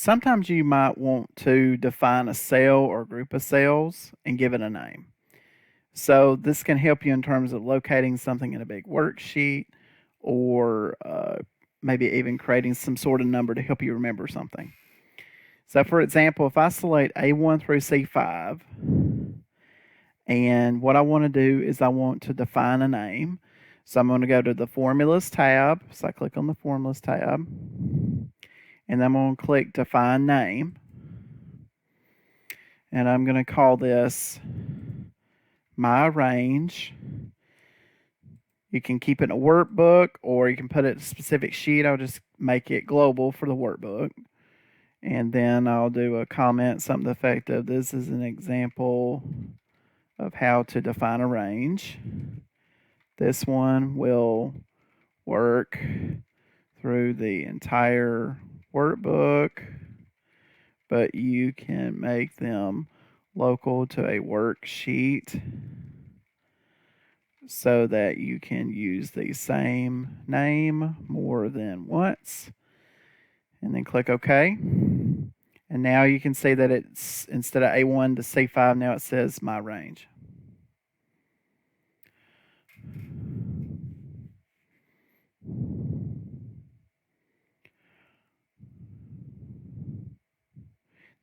sometimes you might want to define a cell or group of cells and give it a name. So this can help you in terms of locating something in a big worksheet or maybe even creating some sort of number to help you remember something. So for example, if I select A1 through C5, and what I want to do is I want to define a name. So I'm going to go to the Formulas tab. So I click on the Formulas tab, and I'm going to click Define Name. And I'm going to call this My Range. You can keep it in a workbook or you can put it in a specific sheet. I'll just make it global for the workbook. And then I'll do a comment, something to the effect of this is an example of how to define a range. This one will work through the entire workbook, but you can make them local to a worksheet so that you can use the same name more than once. And then click OK. And now you can see that it's instead of A1 to C5, now it says My Range.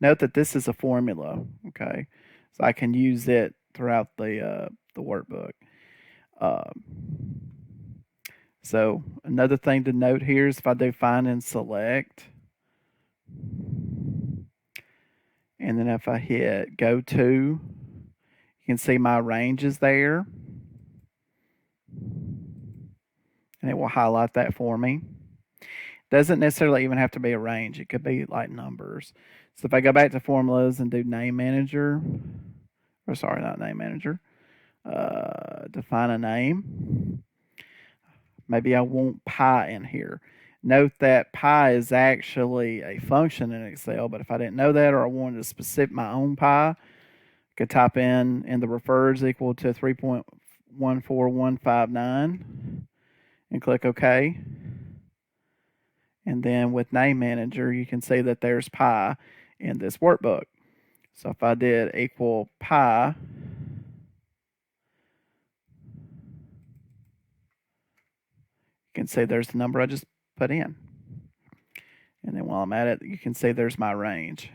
Note that this is a formula, okay? So I can use it throughout the workbook. So another thing to note here is if I do find and select, and then if I hit go to, you can see my range is there. And it will highlight that for me. Doesn't necessarily even have to be a range. It could be like numbers. So if I go back to formulas and do name manager, or sorry, not name manager, define a name. Maybe I want pi in here. Note that pi is actually a function in Excel, but if I didn't know that or I wanted to specific my own pi, I could type in the refers equal to 3.14159 and click OK. And then with name manager, you can see that there's pi in this workbook. So if I did equal pi, you can see there's the number I just put in. And then while I'm at it, you can see there's my range.